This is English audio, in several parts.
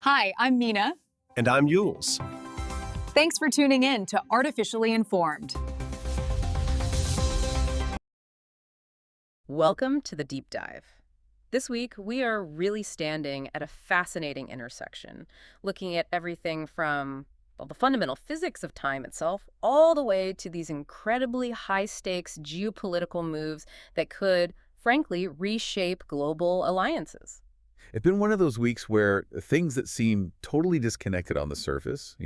Hi, I'm Mina. And I'm Yules. Thanks for tuning in to Artificially Informed. Welcome to the Deep Dive. This week, we are really standing at a fascinating intersection, looking at everything from, well, the fundamental physics of time itself, all the way to these incredibly high-stakes geopolitical moves that could, frankly, reshape global alliances. It's been one of those weeks where things that seem totally disconnected on the surface,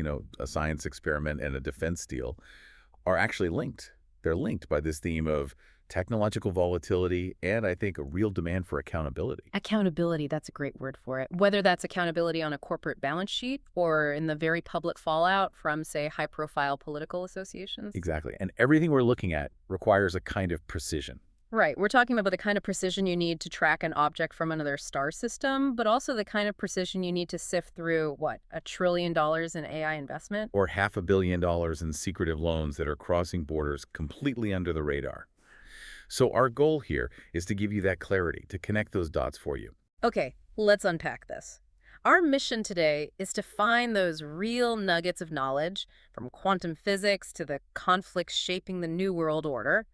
a science experiment and a defense deal, are actually linked. They're linked by this theme of technological volatility and, I think, a real demand for accountability. Accountability, that's a great word for it. Whether that's accountability on a corporate balance sheet or in the very public fallout from, say, high-profile political associations. Exactly. And everything we're looking at requires a kind of precision. Right. We're talking about the kind of precision you need to track an object from another star system, but also the kind of precision you need to sift through, what, $1 trillion in AI investment? Or $500 million in secretive loans that are crossing borders completely under the radar. So our goal here is to give you that clarity, to connect those dots for you. Okay, let's unpack this. Our mission today is to find those real nuggets of knowledge, from quantum physics to the conflicts shaping the New World Order.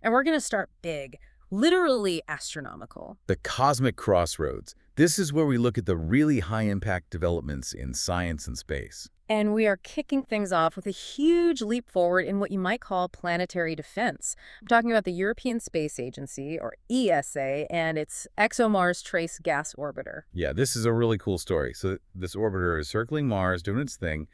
And we're going to start big, literally astronomical. The cosmic crossroads. This is where we look at the really high-impact developments in science and space. And we are kicking things off with a huge leap forward in what you might call planetary defense. I'm talking about the European Space Agency, or ESA, and its ExoMars Trace Gas Orbiter. Yeah, this is a really cool story. So this orbiter is circling Mars, doing its thing,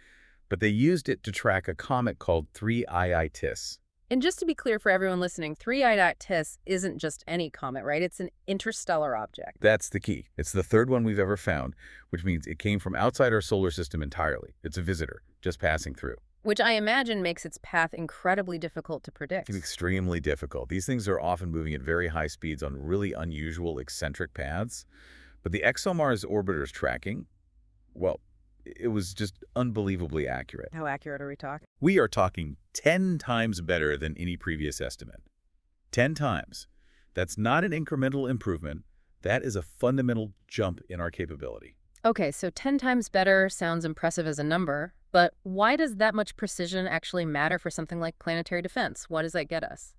but they used it to track a comet called 3II Tis. And just to be clear for everyone listening, 3II Tis isn't just any comet, right? It's an interstellar object. That's the key. It's the third one we've ever found, which means it came from outside our solar system entirely. It's a visitor, just passing through. Which I imagine makes its path incredibly difficult to predict. It's extremely difficult. These things are often moving at very high speeds on really unusual, eccentric paths. But the ExoMars orbiter's tracking, well, it was just unbelievably accurate. How accurate are we talking? We are talking 10 times better than any previous estimate. 10 times. That's not an incremental improvement. That is a fundamental jump in our capability. Okay, so 10 times better sounds impressive as a number, but why does that much precision actually matter for something like planetary defense? What does that get us?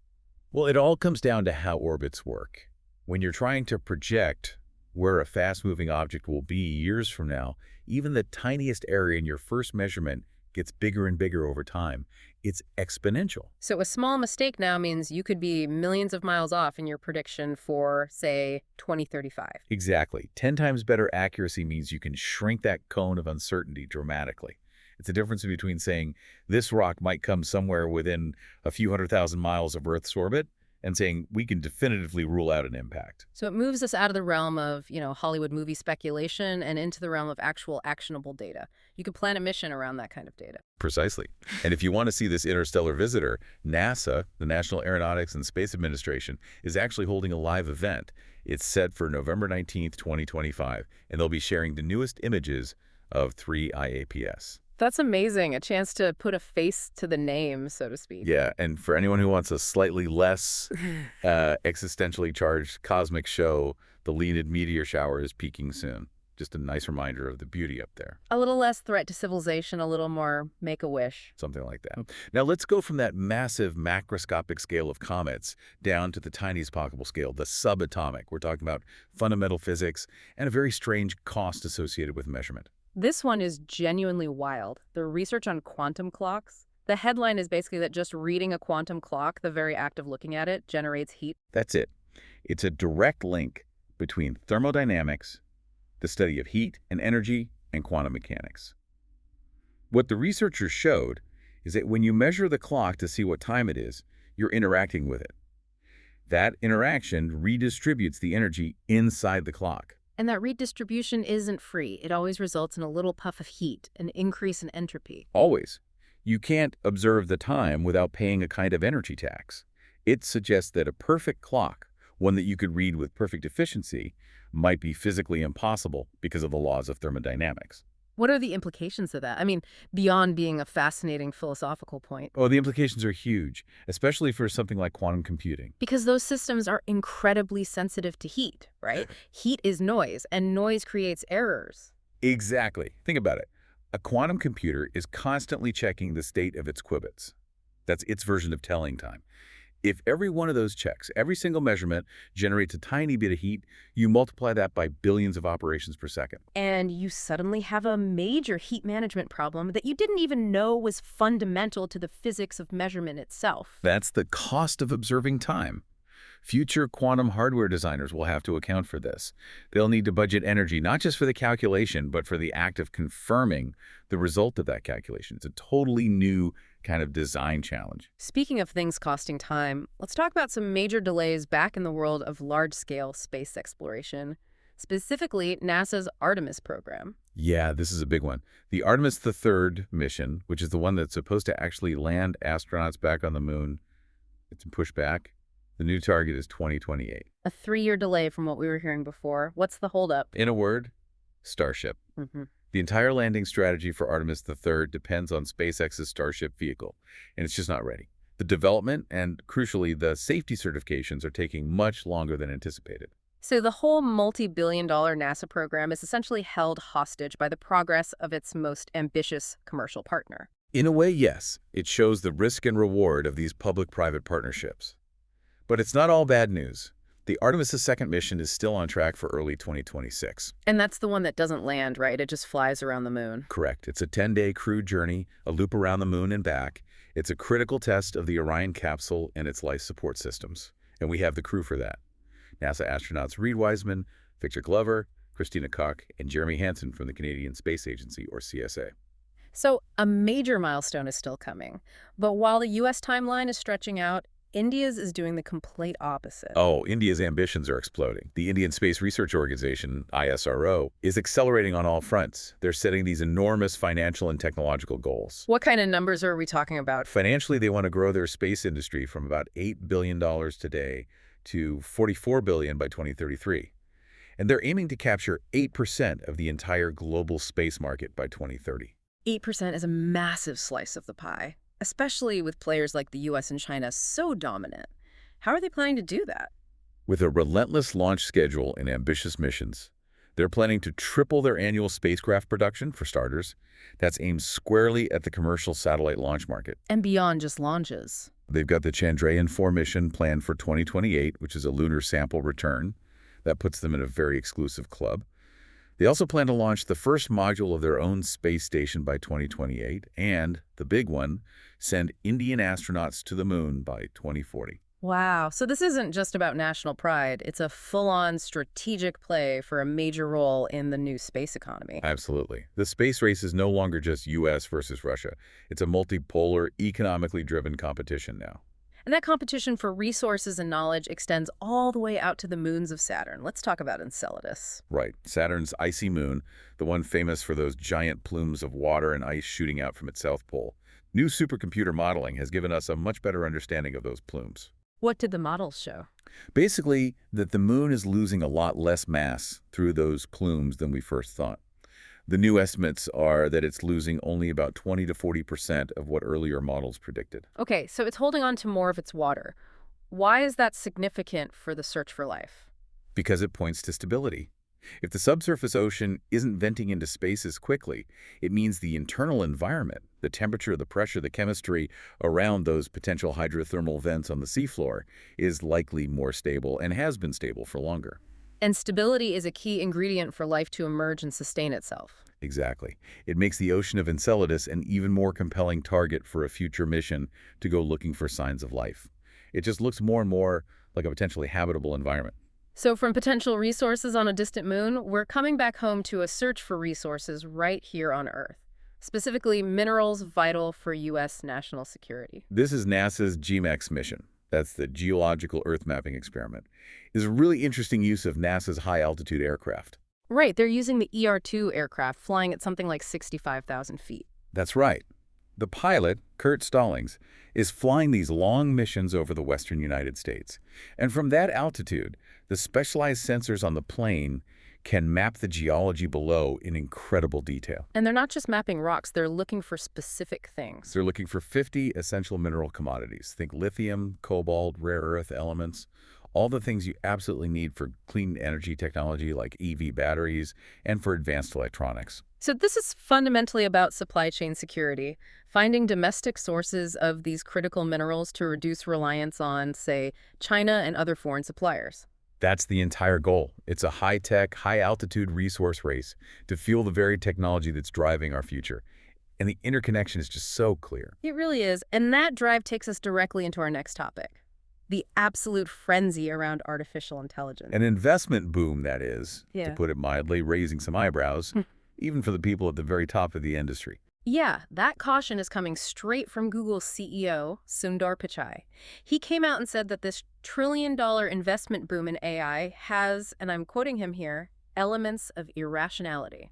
Well, it all comes down to how orbits work. When you're trying to project where a fast-moving object will be years from now, even the tiniest area in your first measurement gets bigger and bigger over time. It's exponential. So a small mistake now means you could be millions of miles off in your prediction for, say, 2035. Exactly. 10 times better accuracy means you can shrink that cone of uncertainty dramatically. It's the difference between saying this rock might come somewhere within a few 100,000 miles of Earth's orbit and saying we can definitively rule out an impact. So it moves us out of the realm of, Hollywood movie speculation and into the realm of actual actionable data. You could plan a mission around that kind of data. Precisely. And if you want to see this interstellar visitor, NASA, the National Aeronautics and Space Administration, is actually holding a live event. It's set for November 19th, 2025, and they'll be sharing the newest images of 3IAPS. That's amazing. A chance to put a face to the name, so to speak. Yeah, and for anyone who wants a slightly less existentially charged cosmic show, the Leonid meteor shower is peaking soon. Just a nice reminder of the beauty up there. A little less threat to civilization, a little more make-a-wish. Something like that. Now let's go from that massive macroscopic scale of comets down to the tiniest possible scale, the subatomic. We're talking about fundamental physics and a very strange cost associated with measurement. This one is genuinely wild. The research on quantum clocks. The headline is basically that just reading a quantum clock, the very act of looking at it, generates heat. That's it. It's a direct link between thermodynamics, the study of heat and energy, and quantum mechanics. What the researchers showed is that when you measure the clock to see what time it is, you're interacting with it. That interaction redistributes the energy inside the clock. And that redistribution isn't free. It always results in a little puff of heat, an increase in entropy. Always. You can't observe the time without paying a kind of energy tax. It suggests that a perfect clock, one that you could read with perfect efficiency, might be physically impossible because of the laws of thermodynamics. What are the implications of that? I mean, beyond being a fascinating philosophical point. Oh, the implications are huge, especially for something like quantum computing. Because those systems are incredibly sensitive to heat, right? Heat is noise, and noise creates errors. Exactly. Think about it. A quantum computer is constantly checking the state of its qubits. That's its version of telling time. If every one of those checks, every single measurement, generates a tiny bit of heat, you multiply that by billions of operations per second. And you suddenly have a major heat management problem that you didn't even know was fundamental to the physics of measurement itself. That's the cost of observing time. Future quantum hardware designers will have to account for this. They'll need to budget energy not just for the calculation, but for the act of confirming the result of that calculation. It's a totally new kind of design challenge. Speaking of things costing time, let's talk about some major delays back in the world of large-scale space exploration, specifically NASA's Artemis program. Yeah, this is a big one. The Artemis III mission, which is the one that's supposed to actually land astronauts back on the moon, it's been pushed back. The new target is 2028. A 3-year delay from what we were hearing before. What's the holdup? In a word, Starship. The entire landing strategy for Artemis III depends on SpaceX's Starship vehicle, and it's just not ready. The development and, crucially, the safety certifications are taking much longer than anticipated. So the whole multi-billion-dollar NASA program is essentially held hostage by the progress of its most ambitious commercial partner. In a way, yes. It shows the risk and reward of these public-private partnerships. But it's not all bad news. The Artemis' second mission is still on track for early 2026. And that's the one that doesn't land, right? It just flies around the moon. Correct. It's a 10-day crew journey, a loop around the moon and back. It's a critical test of the Orion capsule and its life support systems. And we have the crew for that. NASA astronauts Reid Wiseman, Victor Glover, Christina Koch, and Jeremy Hansen from the Canadian Space Agency, or CSA. So a major milestone is still coming. But while the U.S. timeline is stretching out, India's is doing the complete opposite. Oh, India's ambitions are exploding. The Indian Space Research Organization, ISRO, is accelerating on all fronts. They're setting these enormous financial and technological goals. What kind of numbers are we talking about? Financially, they want to grow their space industry from about $8 billion today to $44 billion by 2033. And they're aiming to capture 8% of the entire global space market by 2030. 8% is a massive slice of the pie, especially with players like the US and China so dominant. How are they planning to do that? With a relentless launch schedule and ambitious missions, they're planning to triple their annual spacecraft production, for starters. That's aimed squarely at the commercial satellite launch market. And beyond just launches. They've got the Chandrayaan-4 mission planned for 2028, which is a lunar sample return. That puts them in a very exclusive club. They also plan to launch the first module of their own space station by 2028, and, the big one, send Indian astronauts to the moon by 2040. Wow. So this isn't just about national pride. It's a full-on strategic play for a major role in the new space economy. Absolutely. The space race is no longer just U.S. versus Russia. It's a multipolar, economically driven competition now. And that competition for resources and knowledge extends all the way out to the moons of Saturn. Let's talk about Enceladus. Right. Saturn's icy moon, the one famous for those giant plumes of water and ice shooting out from its south pole. New supercomputer modeling has given us a much better understanding of those plumes. What did the models show? Basically, that the moon is losing a lot less mass through those plumes than we first thought. The new estimates are that it's losing only about 20 to 40% of what earlier models predicted. Okay, so it's holding on to more of its water. Why is that significant for the search for life? Because it points to stability. If the subsurface ocean isn't venting into space as quickly, it means the internal environment, the temperature, the pressure, the chemistry around those potential hydrothermal vents on the seafloor is likely more stable and has been stable for longer. And stability is a key ingredient for life to emerge and sustain itself. Exactly. It makes the ocean of Enceladus an even more compelling target for a future mission to go looking for signs of life. It just looks more and more like a potentially habitable environment. So from potential resources on a distant moon, we're coming back home to a search for resources right here on Earth, specifically minerals vital for U.S. national security. This is NASA's GMEX mission. That's the Geological Earth Mapping Experiment. It's a really interesting use of NASA's high-altitude aircraft. Right, they're using the ER-2 aircraft flying at something like 65,000 feet. That's right. The pilot, Kurt Stallings, is flying these long missions over the western United States. And from that altitude, the specialized sensors on the plane can map the geology below in incredible detail. And they're not just mapping rocks, they're looking for specific things. They're looking for 50 essential mineral commodities. Think lithium, cobalt, rare earth elements, all the things you absolutely need for clean energy technology like EV batteries and for advanced electronics. So this is fundamentally about supply chain security, finding domestic sources of these critical minerals to reduce reliance on, say, China and other foreign suppliers. That's the entire goal. It's a high-tech, high-altitude resource race to fuel the very technology that's driving our future. And the interconnection is just so clear. It really is. And that drive takes us directly into our next topic, the absolute frenzy around artificial intelligence. An investment boom, that is, Yeah. to put it mildly, raising some eyebrows, even for the people at the very top of the industry. Yeah, that caution is coming straight from Google's CEO, Sundar Pichai. He came out and said that this trillion-dollar investment boom in AI has, and I'm quoting him here, elements of irrationality.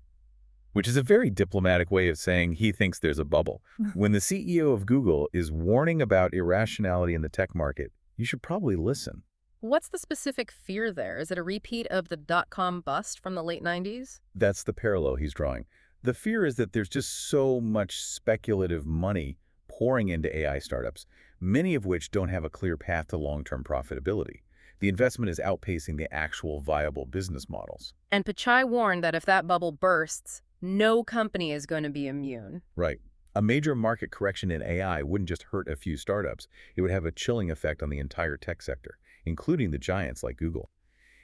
Which is a very diplomatic way of saying he thinks there's a bubble. When the CEO of Google is warning about irrationality in the tech market, you should probably listen. What's the specific fear there? Is it a repeat of the dot-com bust from the late 90s? That's the parallel he's drawing. The fear is that there's just so much speculative money pouring into AI startups, many of which don't have a clear path to long-term profitability. The investment is outpacing the actual viable business models. And Pichai warned that if that bubble bursts, no company is going to be immune. Right. A major market correction in AI wouldn't just hurt a few startups. It would have a chilling effect on the entire tech sector, including the giants like Google.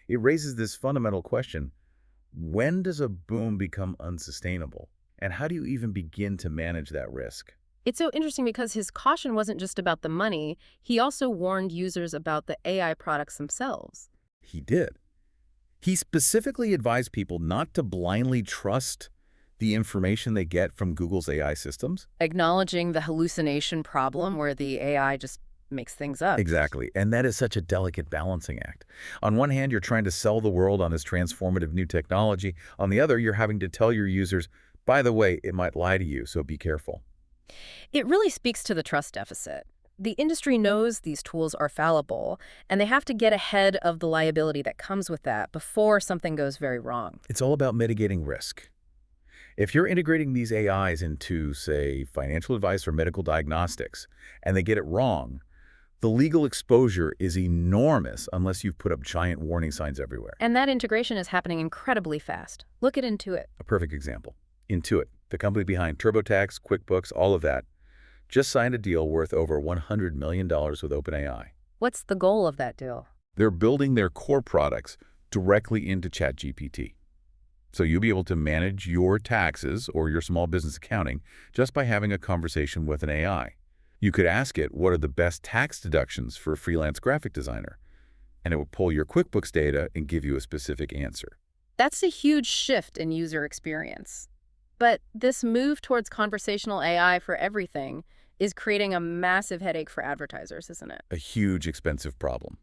It raises this fundamental question: when does a boom become unsustainable? And how do you even begin to manage that risk? It's so interesting because his caution wasn't just about the money. He also warned users about the AI products themselves. He did. He specifically advised people not to blindly trust the information they get from Google's AI systems. Acknowledging the hallucination problem where the AI just makes things up. Exactly. And that is such a delicate balancing act. On one hand, you're trying to sell the world on this transformative new technology. On the other, you're having to tell your users, by the way, it might lie to you, so be careful. It really speaks to the trust deficit. The industry knows these tools are fallible, and they have to get ahead of the liability that comes with that before something goes very wrong. It's all about mitigating risk. If you're integrating these AIs into, say, financial advice or medical diagnostics, and they get it wrong, the legal exposure is enormous unless you've put up giant warning signs everywhere. And that integration is happening incredibly fast. Look at Intuit. A perfect example. Intuit, the company behind TurboTax, QuickBooks, all of that, just signed a deal worth over $100 million with OpenAI. What's the goal of that deal? They're building their core products directly into ChatGPT. So you'll be able to manage your taxes or your small business accounting just by having a conversation with an AI. You could ask it, what are the best tax deductions for a freelance graphic designer? And it will pull your QuickBooks data and give you a specific answer. That's a huge shift in user experience. But this move towards conversational AI for everything is creating a massive headache for advertisers, isn't it? A huge, expensive problem.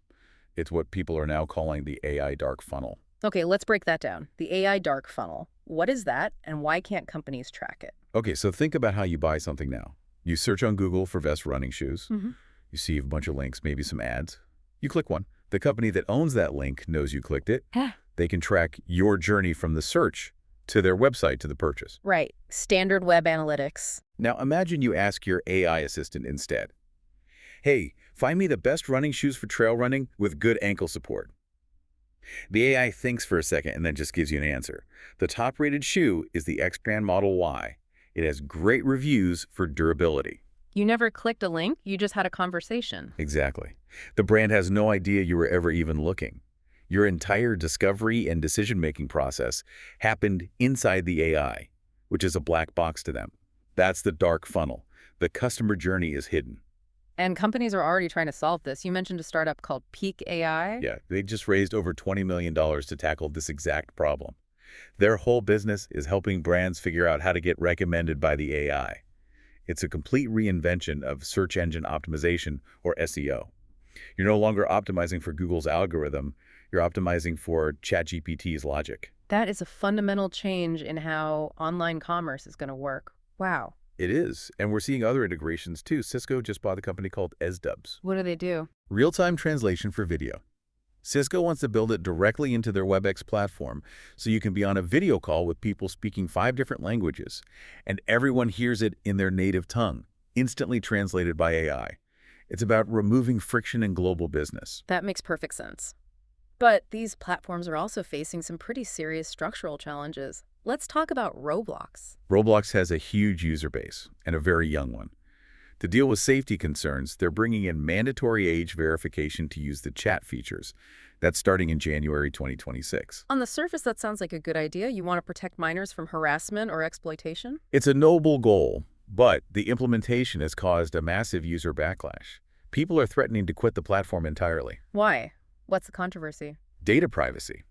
It's what people are now calling the AI dark funnel. Okay, let's break that down. The AI dark funnel. What is that, and why can't companies track it? Okay, so think about how you buy something now. You search on Google for best running shoes. You see a bunch of links, maybe some ads. You click one. The company that owns that link knows you clicked it. They can track your journey from the search to their website to the purchase. Right. Standard web analytics. Now imagine you ask your AI assistant instead, hey, find me the best running shoes for trail running with good ankle support. The AI thinks for a second and then just gives you an answer. The top-rated shoe is the X-Brand Model Y. It has great reviews for durability. You never clicked a link, you just had a conversation. Exactly. The brand has no idea you were ever even looking. Your entire discovery and decision-making process happened inside the AI, which is a black box to them. That's the dark funnel. The customer journey is hidden. And companies are already trying to solve this. You mentioned a startup called Peak AI. Yeah, they just raised over $20 million to tackle this exact problem. Their whole business is helping brands figure out how to get recommended by the AI. It's a complete reinvention of search engine optimization, or SEO. You're no longer optimizing for Google's algorithm. You're optimizing for ChatGPT's logic. That is a fundamental change in how online commerce is going to work. Wow. It is, and we're seeing other integrations too. Cisco just bought a company called ESDubs. What do they do? Real-time translation for video. Cisco wants to build it directly into their WebEx platform so you can be on a video call with people speaking 5 different languages, and everyone hears it in their native tongue, instantly translated by AI. It's about removing friction in global business. That makes perfect sense. But these platforms are also facing some pretty serious structural challenges. Let's talk about Roblox. Roblox has a huge user base, and a very young one. To deal with safety concerns, they're bringing in mandatory age verification to use the chat features. That's starting in January 2026. On the surface, that sounds like a good idea. You want to protect minors from harassment or exploitation? It's a noble goal, but the implementation has caused a massive user backlash. People are threatening to quit the platform entirely. Why? What's the controversy? Data privacy.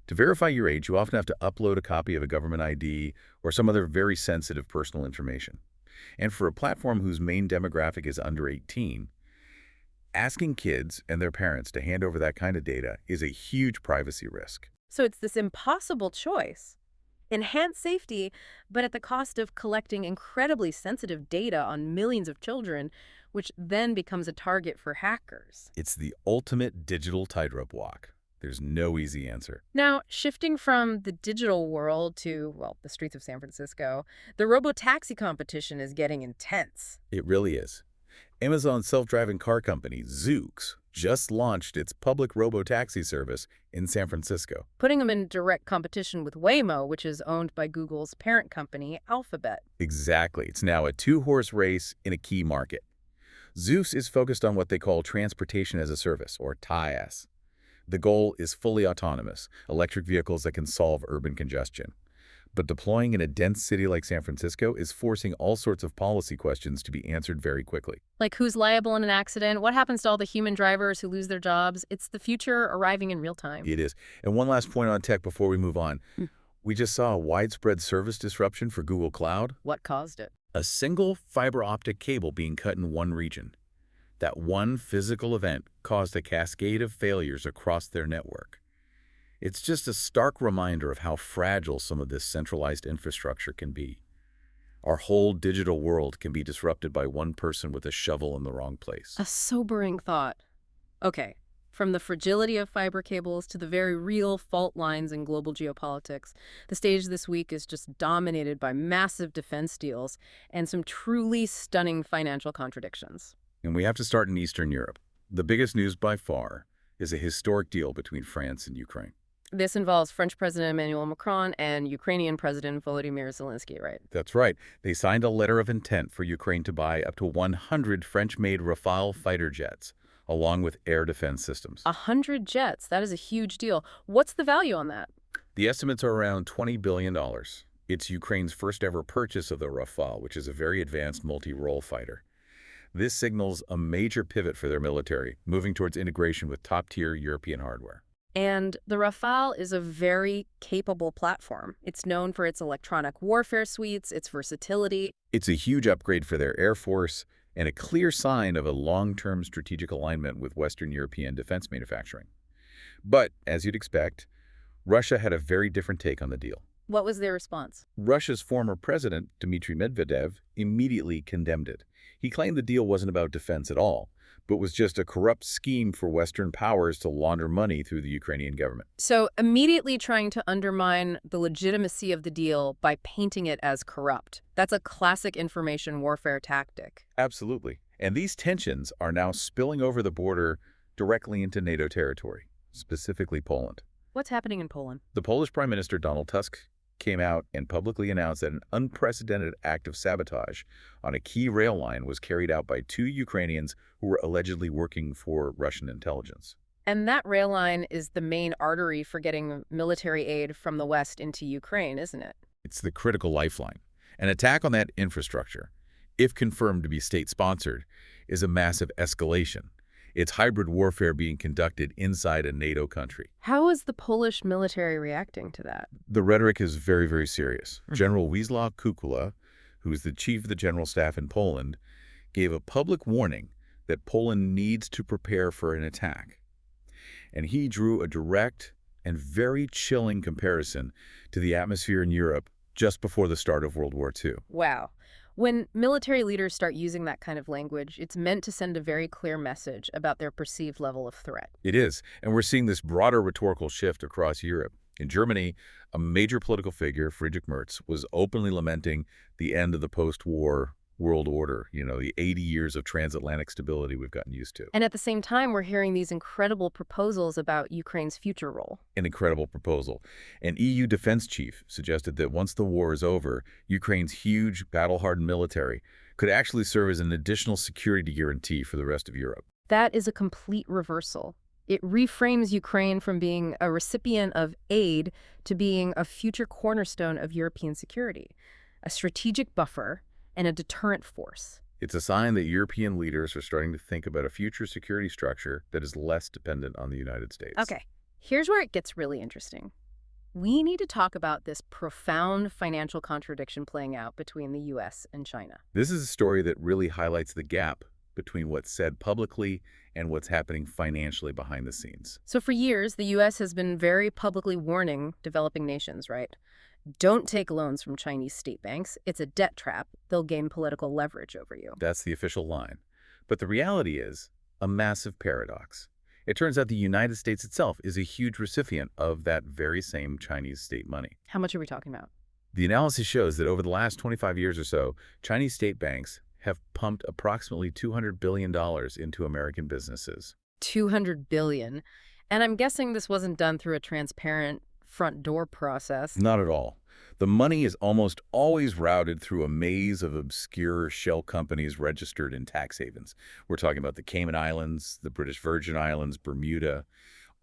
To verify your age, you often have to upload a copy of a government ID or some other very sensitive personal information. And for a platform whose main demographic is under 18, asking kids and their parents to hand over that kind of data is a huge privacy risk. So it's this impossible choice. Enhance safety, but at the cost of collecting incredibly sensitive data on millions of children, which then becomes a target for hackers. It's the ultimate digital tightrope walk. There's no easy answer. Now, shifting from the digital world to, well, the streets of San Francisco, the robo-taxi competition is getting intense. It really is. Amazon's self-driving car company, Zoox, just launched its public robo-taxi service in San Francisco, Putting them in direct competition with Waymo, which is owned by Google's parent company, Alphabet. Exactly. It's now a two-horse race in a key market. Zoox is focused on what they call transportation as a service, or TaaS. The goal is fully autonomous, electric vehicles that can solve urban congestion. But deploying in a dense city like San Francisco is forcing all sorts of policy questions to be answered very quickly. Like who's liable in an accident? What happens to all the human drivers who lose their jobs? It's the future arriving in real time. It is. And one last point on tech before we move on. We just saw a widespread service disruption for Google Cloud. What caused it? A single fiber optic cable being cut in one region. That one physical event caused a cascade of failures across their network. It's just a stark reminder of how fragile some of this centralized infrastructure can be. Our whole digital world can be disrupted by one person with a shovel in the wrong place. A sobering thought. Okay, from the fragility of fiber cables to the very real fault lines in global geopolitics, the stage this week is just dominated by massive defense deals and some truly stunning financial contradictions. And we have to start in Eastern Europe. The biggest news by far is a historic deal between France and Ukraine. This involves French President Emmanuel Macron and Ukrainian President Volodymyr Zelensky, right? That's right. They signed a letter of intent for Ukraine to buy up to 100 French-made Rafale fighter jets, along with air defense systems. 100 jets, that is a huge deal. What's the value on that? The estimates are around $20 billion. It's Ukraine's first ever purchase of the Rafale, which is a very advanced multi-role fighter. This signals a major pivot for their military, moving towards integration with top-tier European hardware. And the Rafale is a very capable platform. It's known for its electronic warfare suites, its versatility. It's a huge upgrade for their Air Force and a clear sign of a long-term strategic alignment with Western European defense manufacturing. But, as you'd expect, Russia had a very different take on the deal. What was their response? Russia's former president, Dmitry Medvedev, immediately condemned it. He claimed the deal wasn't about defense at all, but was just a corrupt scheme for Western powers to launder money through the Ukrainian government. So immediately trying to undermine the legitimacy of the deal by painting it as corrupt. That's a classic information warfare tactic. Absolutely. And these tensions are now spilling over the border directly into NATO territory, specifically Poland. What's happening in Poland? The Polish Prime Minister Donald Tusk came out and publicly announced that an unprecedented act of sabotage on a key rail line was carried out by 2 Ukrainians who were allegedly working for Russian intelligence. And that rail line is the main artery for getting military aid from the West into Ukraine, isn't it? It's the critical lifeline. An attack on that infrastructure, if confirmed to be state-sponsored, is a massive escalation. It's hybrid warfare being conducted inside a NATO country. How is the Polish military reacting to that? The rhetoric is very, very serious. General Wisław Kukula, who is the chief of the general staff in Poland, gave a public warning that Poland needs to prepare for an attack. And he drew a direct and very chilling comparison to the atmosphere in Europe just before the start of World War II. Wow. When military leaders start using that kind of language, it's meant to send a very clear message about their perceived level of threat. It is, and we're seeing this broader rhetorical shift across Europe. In Germany, a major political figure, Friedrich Merz, was openly lamenting the end of the post-war world order, the 80 years of transatlantic stability we've gotten used to. And at the same time, we're hearing these incredible proposals about Ukraine's future role. An incredible proposal. An EU defense chief suggested that once the war is over, Ukraine's huge, battle-hardened military could actually serve as an additional security guarantee for the rest of Europe. That is a complete reversal. It reframes Ukraine from being a recipient of aid to being a future cornerstone of European security, a strategic buffer, and a deterrent force. It's a sign that European leaders are starting to think about a future security structure that is less dependent on the United States. Okay, here's where it gets really interesting. We need to talk about this profound financial contradiction playing out between the U.S. and China. This is a story that really highlights the gap between what's said publicly and what's happening financially behind the scenes. So for years, the U.S. has been very publicly warning developing nations, right? Don't take loans from Chinese state banks. It's a debt trap. They'll gain political leverage over you. That's the official line. But the reality is a massive paradox. It turns out the United States itself is a huge recipient of that very same Chinese state money. How much are we talking about? The analysis shows that over the last 25 years or so, Chinese state banks have pumped approximately $200 billion into American businesses. $200 billion. And I'm guessing this wasn't done through a transparent front door process. Not at all. The money is almost always routed through a maze of obscure shell companies registered in tax havens. We're talking about the Cayman Islands, the British Virgin Islands, Bermuda,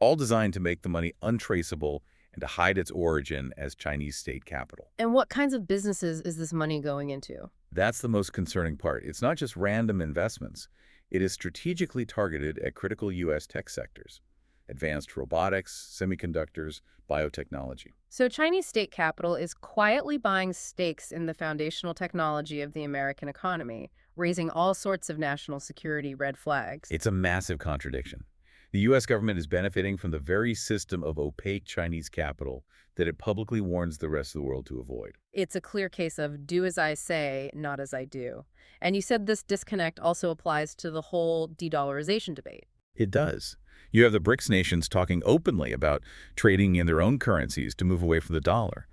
all designed to make the money untraceable and to hide its origin as Chinese state capital. And what kinds of businesses is this money going into? That's the most concerning part. It's not just random investments. It is strategically targeted at critical U.S. tech sectors: advanced robotics, semiconductors, biotechnology. So Chinese state capital is quietly buying stakes in the foundational technology of the American economy, raising all sorts of national security red flags. It's a massive contradiction. The U.S. government is benefiting from the very system of opaque Chinese capital that it publicly warns the rest of the world to avoid. It's a clear case of do as I say, not as I do. And you said this disconnect also applies to the whole de-dollarization debate. It does. You have the BRICS nations talking openly about trading in their own currencies to move away from the dollar.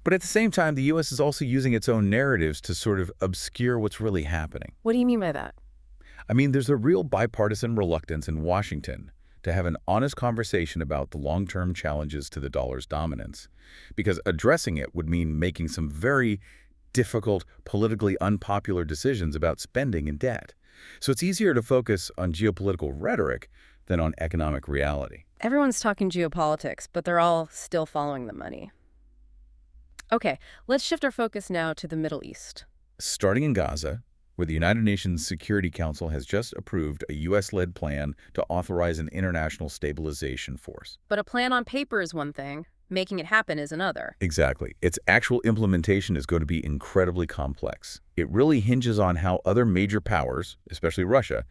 But at the same time, the U.S. is also using its own narratives to sort of obscure what's really happening. What do you mean by that? I mean, there's a real bipartisan reluctance in Washington to have an honest conversation about the long-term challenges to the dollar's dominance, because addressing it would mean making some very difficult, politically unpopular decisions about spending and debt. So it's easier to focus on geopolitical rhetoric than on economic reality. Everyone's talking geopolitics, but they're all still following the money. Okay, let's shift our focus now to the Middle East. Starting in Gaza, where the United Nations Security Council has just approved a U.S.-led plan to authorize an international stabilization force. But a plan on paper is one thing. Making it happen is another. Exactly. Its actual implementation is going to be incredibly complex. It really hinges on how other major powers, especially Russia,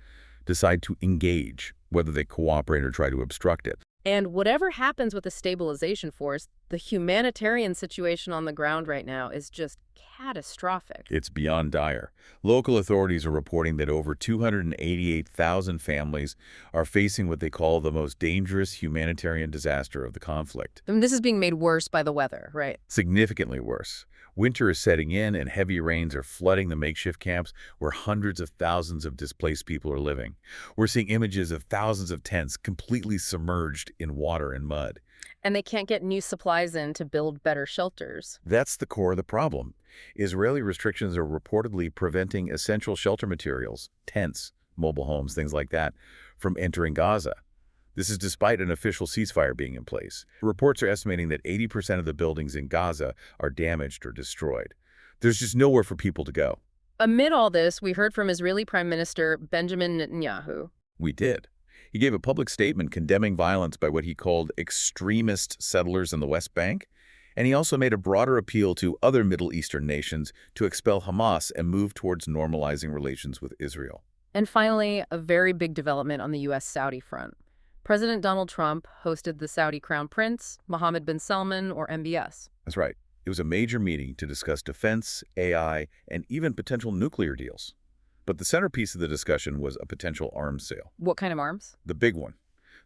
decide to engage, whether they cooperate or try to obstruct it. And whatever happens with the stabilization force, the humanitarian situation on the ground right now is just catastrophic. It's beyond dire. Local authorities are reporting that over 288,000 families are facing what they call the most dangerous humanitarian disaster of the conflict. I mean, this is being made worse by the weather, right? Significantly worse. Winter is setting in and heavy rains are flooding the makeshift camps where hundreds of thousands of displaced people are living. We're seeing images of thousands of tents completely submerged in water and mud. And they can't get new supplies in to build better shelters. That's the core of the problem. Israeli restrictions are reportedly preventing essential shelter materials, tents, mobile homes, things like that, from entering Gaza. This is despite an official ceasefire being in place. Reports are estimating that 80% of the buildings in Gaza are damaged or destroyed. There's just nowhere for people to go. Amid all this, we heard from Israeli Prime Minister Benjamin Netanyahu. We did. He gave a public statement condemning violence by what he called extremist settlers in the West Bank, and he also made a broader appeal to other Middle Eastern nations to expel Hamas and move towards normalizing relations with Israel. And finally, a very big development on the U.S.-Saudi front. President Donald Trump hosted the Saudi Crown Prince, Mohammed bin Salman, or MBS. That's right. It was a major meeting to discuss defense, AI, and even potential nuclear deals. But the centerpiece of the discussion was a potential arms sale. What kind of arms? The big one.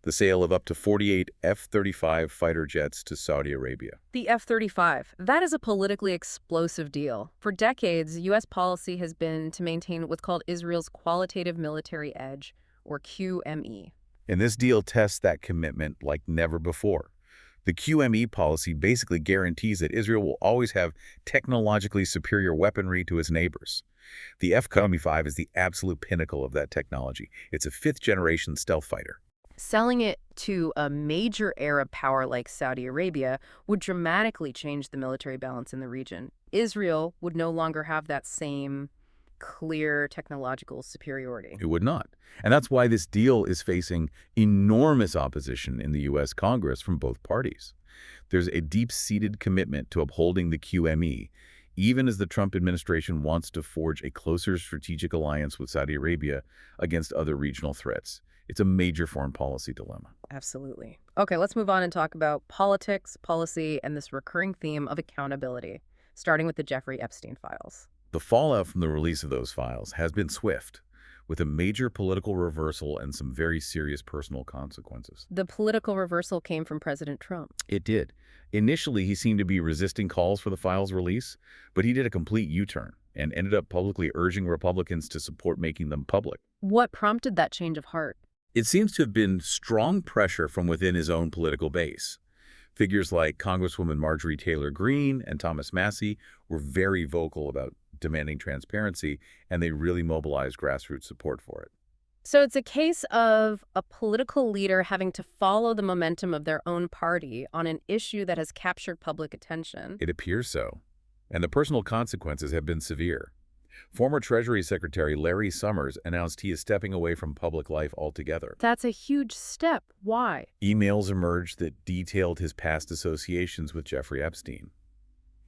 the sale of up to 48 F-35 fighter jets to Saudi Arabia. The F-35, that is a politically explosive deal. For decades, U.S. policy has been to maintain what's called Israel's Qualitative Military Edge, or QME. And this deal tests that commitment like never before. The QME policy basically guarantees that Israel will always have technologically superior weaponry to its neighbors. The F-35 is the absolute pinnacle of that technology. It's a fifth-generation stealth fighter. Selling it to a major Arab power like Saudi Arabia would dramatically change the military balance in the region. Israel would no longer have that same clear technological superiority. It would not. And that's why this deal is facing enormous opposition in the U.S. Congress from both parties. There's a deep-seated commitment to upholding the QME, even as the Trump administration wants to forge a closer strategic alliance with Saudi Arabia against other regional threats. It's a major foreign policy dilemma. Absolutely. Okay, let's move on and talk about politics, policy, and this recurring theme of accountability, starting with the Jeffrey Epstein files. The fallout from the release of those files has been swift, with a major political reversal and some very serious personal consequences. The political reversal came from President Trump. It did. Initially, he seemed to be resisting calls for the files' release, but he did a complete U-turn and ended up publicly urging Republicans to support making them public. What prompted that change of heart? It seems to have been strong pressure from within his own political base. Figures like Congresswoman Marjorie Taylor Greene and Thomas Massie were very vocal about demanding transparency, and they really mobilized grassroots support for it. So it's a case of a political leader having to follow the momentum of their own party on an issue that has captured public attention. It appears so, and the personal consequences have been severe. Former Treasury Secretary Larry Summers announced he is stepping away from public life altogether. That's a huge step. Why? Emails emerged that detailed his past associations with Jeffrey Epstein.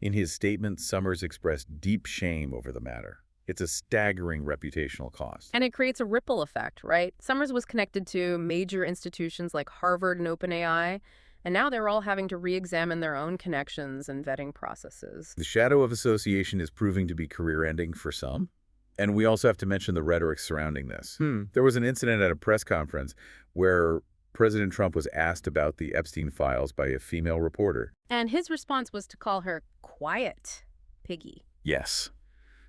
In his statement, Summers expressed deep shame over the matter. It's a staggering reputational cost. And it creates a ripple effect, right? Summers was connected to major institutions like Harvard and OpenAI, and now they're all having to re-examine their own connections and vetting processes. The shadow of association is proving to be career-ending for some. And we also have to mention the rhetoric surrounding this. There was an incident at a press conference where President Trump was asked about the Epstein files by a female reporter. And his response was to call her quiet piggy. Yes.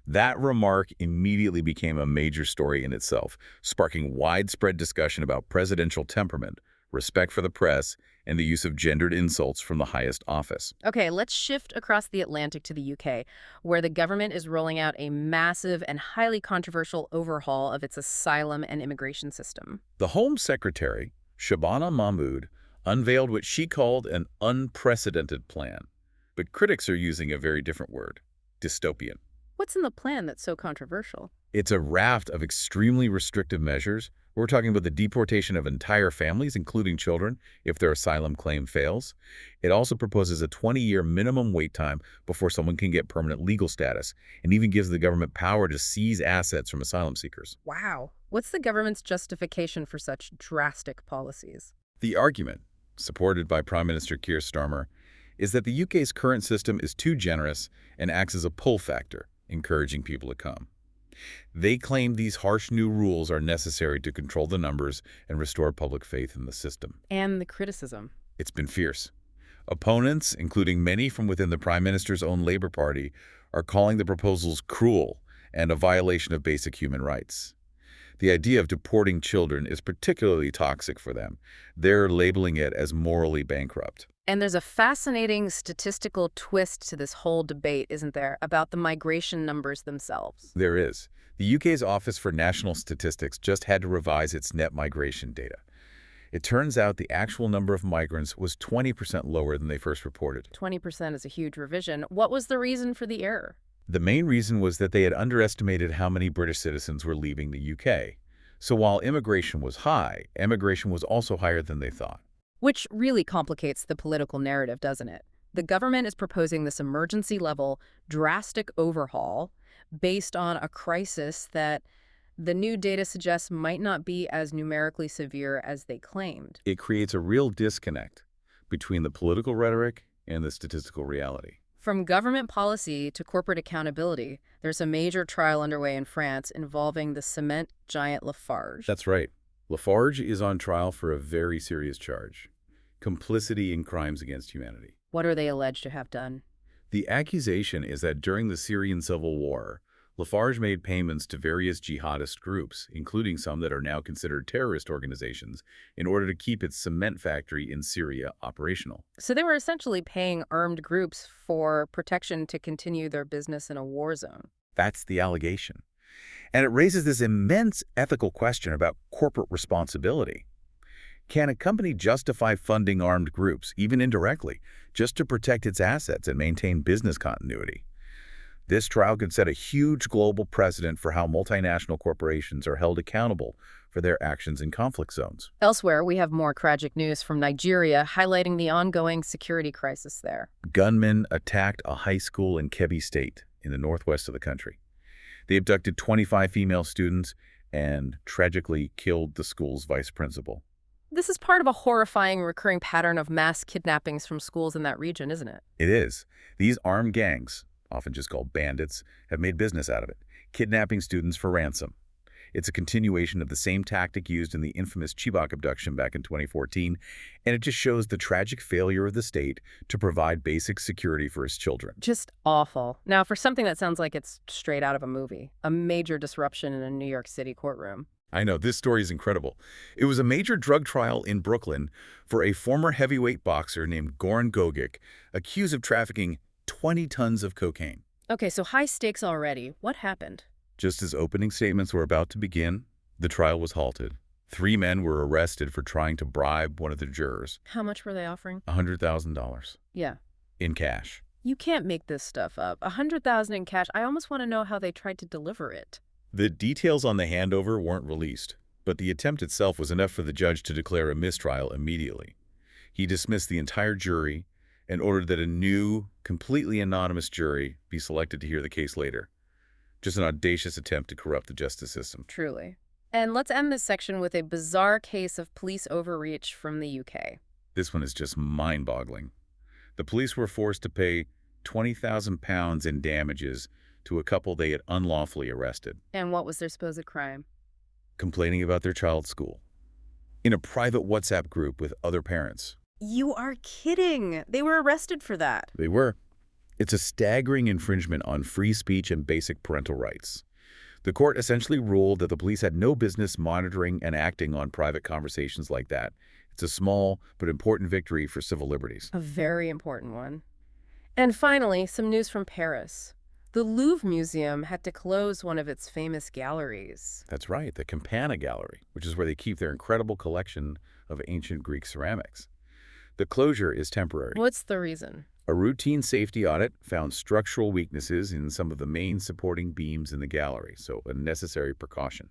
That remark immediately became a major story in itself, sparking widespread discussion about presidential temperament, respect for the press, and the use of gendered insults from the highest office. Okay, let's shift across the Atlantic to the UK, where the government is rolling out a massive and highly controversial overhaul of its asylum and immigration system. The Home Secretary, Shabana Mahmood, unveiled what she called an unprecedented plan. But critics are using a very different word, dystopian. What's in the plan that's so controversial? It's a raft of extremely restrictive measures. We're talking about the deportation of entire families, including children, if their asylum claim fails. It also proposes a 20-year minimum wait time before someone can get permanent legal status, and even gives the government power to seize assets from asylum seekers. Wow. What's the government's justification for such drastic policies? The argument, supported by Prime Minister Keir Starmer, is that the UK's current system is too generous and acts as a pull factor, encouraging people to come. They claim these harsh new rules are necessary to control the numbers and restore public faith in the system. And the criticism. It's been fierce. Opponents, including many from within the Prime Minister's own Labour Party, are calling the proposals cruel and a violation of basic human rights. The idea of deporting children is particularly toxic for them. They're labeling it as morally bankrupt. And there's a fascinating statistical twist to this whole debate, isn't there, about the migration numbers themselves? There is. The UK's Office for National Statistics just had to revise its net migration data. It turns out the actual number of migrants was 20% lower than they first reported. 20% is a huge revision. What was the reason for the error? The main reason was that they had underestimated how many British citizens were leaving the UK. So while immigration was high, emigration was also higher than they thought. Which really complicates the political narrative, doesn't it? The government is proposing this emergency-level, drastic overhaul based on a crisis that the new data suggests might not be as numerically severe as they claimed. It creates a real disconnect between the political rhetoric and the statistical reality. From government policy to corporate accountability, there's a major trial underway in France involving the cement giant Lafarge. That's right. Lafarge is on trial for a very serious charge: complicity in crimes against humanity. What are they alleged to have done? The accusation is that during the Syrian civil war, Lafarge made payments to various jihadist groups, including some that are now considered terrorist organizations, in order to keep its cement factory in Syria operational. So they were essentially paying armed groups for protection to continue their business in a war zone. That's the allegation. And it raises this immense ethical question about corporate responsibility. Can a company justify funding armed groups, even indirectly, just to protect its assets and maintain business continuity? This trial could set a huge global precedent for how multinational corporations are held accountable for their actions in conflict zones. Elsewhere, we have more tragic news from Nigeria highlighting the ongoing security crisis there. Gunmen attacked a high school in Kebbi State in the northwest of the country. They abducted 25 female students and tragically killed the school's vice principal. This is part of a horrifying recurring pattern of mass kidnappings from schools in that region, isn't it? It is. These armed gangs, often just called bandits, have made business out of it, kidnapping students for ransom. It's a continuation of the same tactic used in the infamous Chibok abduction back in 2014, and it just shows the tragic failure of the state to provide basic security for its children. Just awful. Now, for something that sounds like it's straight out of a movie, a major disruption in a New York City courtroom. I know, this story is incredible. It was a major drug trial in Brooklyn for a former heavyweight boxer named Goran Gogic, accused of trafficking 20 tons of cocaine. Okay, so high stakes already. What happened? Just as opening statements were about to begin, the trial was halted. 3 men were arrested for trying to bribe one of the jurors. How much were they offering? $100,000 Yeah. in cash. You can't make this stuff up. $100,000 in cash. I almost want to know how they tried to deliver it. The details on the handover weren't released, but the attempt itself was enough for the judge to declare a mistrial immediately. He dismissed the entire jury and ordered that a new, completely anonymous jury be selected to hear the case later. Just an audacious attempt to corrupt the justice system. Truly. And let's end this section with a bizarre case of police overreach from the UK. This one is just mind-boggling. The police were forced to pay £20,000 in damages to a couple they had unlawfully arrested. And what was their supposed crime? Complaining about their child's school in a private WhatsApp group with other parents. You are kidding. They were arrested for that. They were. It's a staggering infringement on free speech and basic parental rights. The court essentially ruled that the police had no business monitoring and acting on private conversations like that. It's a small but important victory for civil liberties. A very important one. And finally, some news from Paris. The Louvre Museum had to close one of its famous galleries. That's right, the Campana Gallery, which is where they keep their incredible collection of ancient Greek ceramics. The closure is temporary. What's the reason? A routine safety audit found structural weaknesses in some of the main supporting beams in the gallery, so a necessary precaution.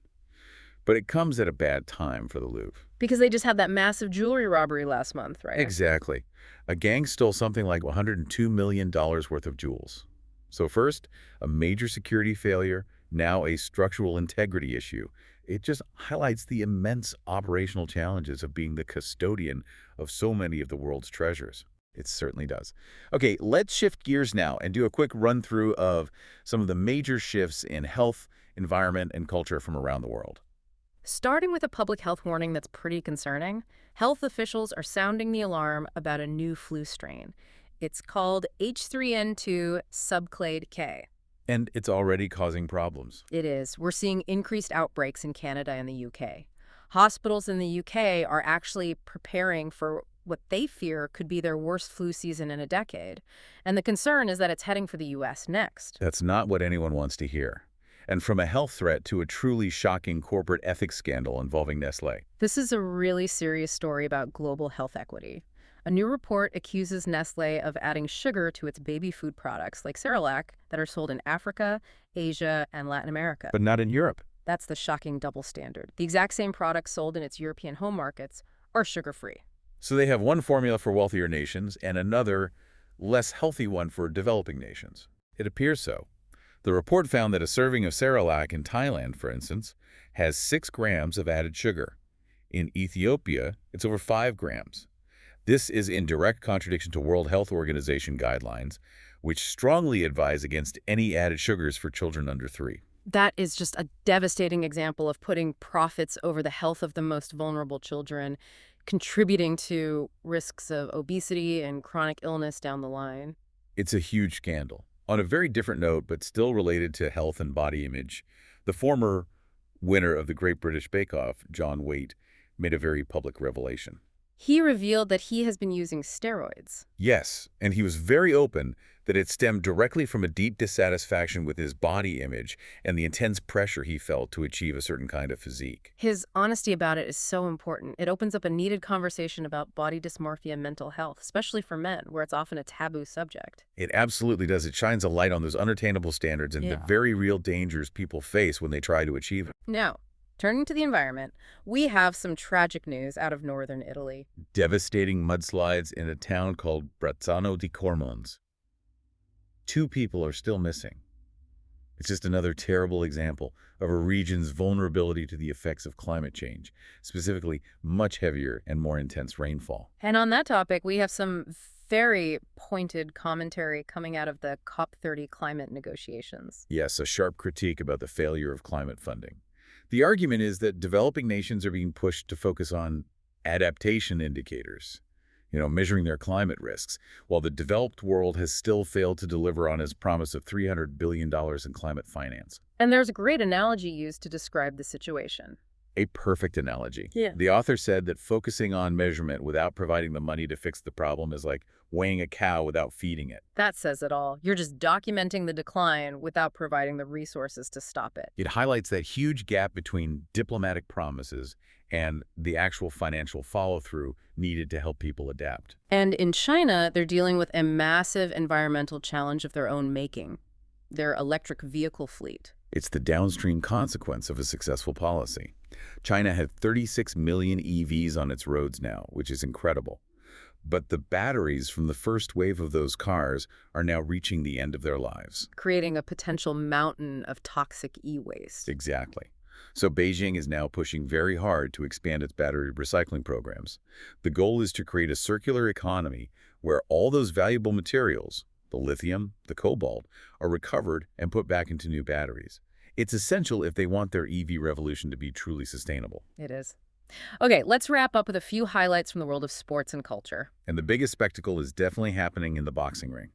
But it comes at a bad time for the Louvre. Because they just had that massive jewelry robbery last month, right? Exactly. A gang stole something like $102 million worth of jewels. So first, a major security failure, now a structural integrity issue. It just highlights the immense operational challenges of being the custodian of so many of the world's treasures. It certainly does. Okay, let's shift gears now and do a quick run-through of some of the major shifts in health, environment, and culture from around the world. Starting with a public health warning that's pretty concerning, health officials are sounding the alarm about a new flu strain. It's called H3N2 subclade K. And it's already causing problems. It is. We're seeing increased outbreaks in Canada and the UK. Hospitals in the UK are actually preparing for what they fear could be their worst flu season in a decade. And the concern is that it's heading for the US next. That's not what anyone wants to hear. And from a health threat to a truly shocking corporate ethics scandal involving Nestlé. This is a really serious story about global health equity. A new report accuses Nestlé of adding sugar to its baby food products like Cerelac that are sold in Africa, Asia, and Latin America. But not in Europe. That's the shocking double standard. The exact same products sold in its European home markets are sugar-free. So they have one formula for wealthier nations and another, less healthy one for developing nations. It appears so. The report found that a serving of Cerelac in Thailand, for instance, has 6 grams of added sugar. In Ethiopia, it's over 5 grams. This is in direct contradiction to World Health Organization guidelines, which strongly advise against any added sugars for children under 3. That is just a devastating example of putting profits over the health of the most vulnerable children, contributing to risks of obesity and chronic illness down the line. It's a huge scandal. On a very different note, but still related to health and body image, the former winner of the Great British Bake Off, John Waite, made a very public revelation. He revealed that he has been using steroids. Yes, and he was very open that it stemmed directly from a deep dissatisfaction with his body image and the intense pressure he felt to achieve a certain kind of physique. His honesty about it is so important. It opens up a needed conversation about body dysmorphia and mental health, especially for men, where it's often a taboo subject. It absolutely does. It shines a light on those unattainable standards and the very real dangers people face when they try to achieve it. Now, turning to the environment, we have some tragic news out of northern Italy. Devastating mudslides in a town called Brazzano di Cormons. 2 people are still missing. It's just another terrible example of a region's vulnerability to the effects of climate change, specifically much heavier and more intense rainfall. And on that topic, we have some very pointed commentary coming out of the COP30 climate negotiations. Yes, a sharp critique about the failure of climate funding. The argument is that developing nations are being pushed to focus on adaptation indicators, measuring their climate risks, while the developed world has still failed to deliver on its promise of $300 billion in climate finance. And there's a great analogy used to describe the situation. A perfect analogy. Yeah. The author said that focusing on measurement without providing the money to fix the problem is like weighing a cow without feeding it. That says it all. You're just documenting the decline without providing the resources to stop it. It highlights that huge gap between diplomatic promises and the actual financial follow-through needed to help people adapt. And in China, they're dealing with a massive environmental challenge of their own making, their electric vehicle fleet. It's the downstream consequence of a successful policy. China had 36 million EVs on its roads now, which is incredible. But the batteries from the first wave of those cars are now reaching the end of their lives. Creating a potential mountain of toxic e-waste. Exactly. So Beijing is now pushing very hard to expand its battery recycling programs. The goal is to create a circular economy where all those valuable materials, the lithium, the cobalt, are recovered and put back into new batteries. It's essential if they want their EV revolution to be truly sustainable. It is. Okay, let's wrap up with a few highlights from the world of sports and culture. And the biggest spectacle is definitely happening in the boxing ring.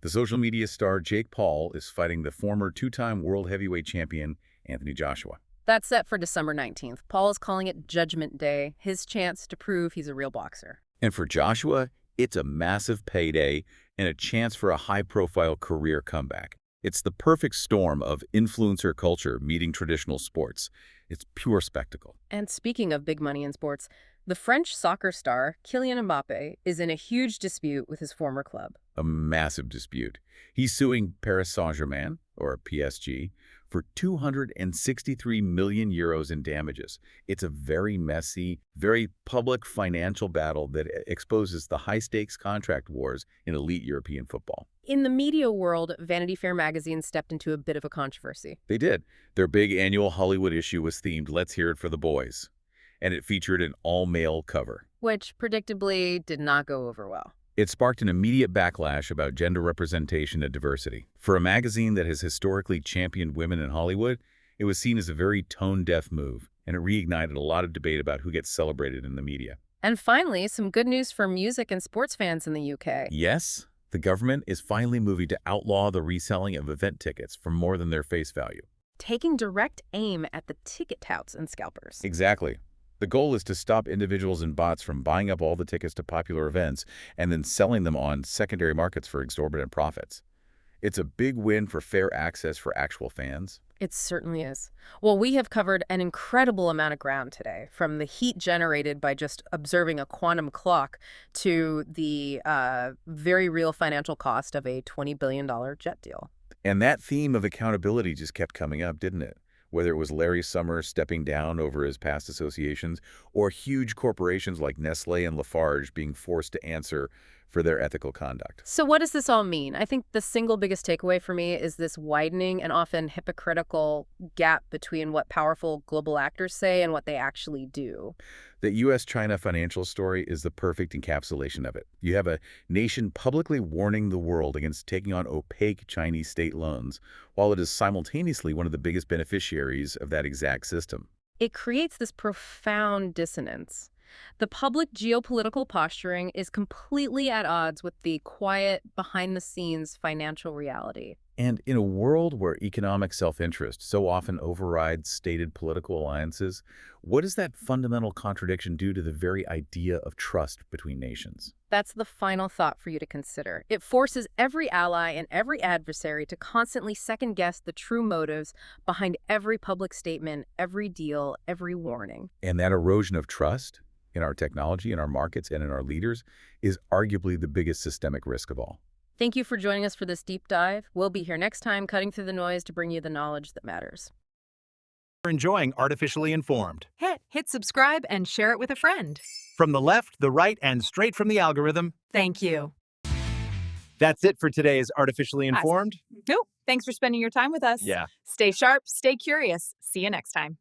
The social media star Jake Paul is fighting the former 2-time world heavyweight champion Anthony Joshua. That's set for December 19th. Paul is calling it Judgment Day, his chance to prove he's a real boxer. And for Joshua, it's a massive payday and a chance for a high-profile career comeback. It's the perfect storm of influencer culture meeting traditional sports. It's pure spectacle. And speaking of big money in sports, the French soccer star Kylian Mbappe is in a huge dispute with his former club. A massive dispute. He's suing Paris Saint-Germain, or PSG, for 263 million euros in damages. It's a very messy, very public financial battle that exposes the high-stakes contract wars in elite European football. In the media world, Vanity Fair magazine stepped into a bit of a controversy. They did. Their big annual Hollywood issue was themed "Let's Hear It for the Boys," and it featured an all-male cover, Which, predictably, did not go over well. It sparked an immediate backlash about gender representation and diversity. For a magazine that has historically championed women in Hollywood, it was seen as a very tone-deaf move, and it reignited a lot of debate about who gets celebrated in the media. And finally, some good news for music and sports fans in the UK. Yes, the government is finally moving to outlaw the reselling of event tickets for more than their face value. Taking direct aim at the ticket touts and scalpers. Exactly. The goal is to stop individuals and bots from buying up all the tickets to popular events and then selling them on secondary markets for exorbitant profits. It's a big win for fair access for actual fans. It certainly is. Well, we have covered an incredible amount of ground today, from the heat generated by just observing a quantum clock to the very real financial cost of a $20 billion jet deal. And that theme of accountability just kept coming up, didn't it? Whether it was Larry Summers stepping down over his past associations or huge corporations like Nestle and Lafarge being forced to answer for their ethical conduct. So what does this all mean? I think the single biggest takeaway for me is this widening and often hypocritical gap between what powerful global actors say and what they actually do. The U.S.-China financial story is the perfect encapsulation of it. You have a nation publicly warning the world against taking on opaque Chinese state loans, while it is simultaneously one of the biggest beneficiaries of that exact system. It creates this profound dissonance. The public geopolitical posturing is completely at odds with the quiet, behind-the-scenes financial reality. And in a world where economic self-interest so often overrides stated political alliances, what does that fundamental contradiction do to the very idea of trust between nations? That's the final thought for you to consider. It forces every ally and every adversary to constantly second-guess the true motives behind every public statement, every deal, every warning. And that erosion of trust in our technology, in our markets, and in our leaders is arguably the biggest systemic risk of all. Thank you for joining us for this deep dive. We'll be here next time, cutting through the noise to bring you the knowledge that matters. You're enjoying Artificially Informed. Hit subscribe and share it with a friend. From the left, the right, and straight from the algorithm. Thank you. That's it for today's Artificially Informed. Nope. Thanks for spending your time with us. Yeah. Stay sharp, stay curious. See you next time.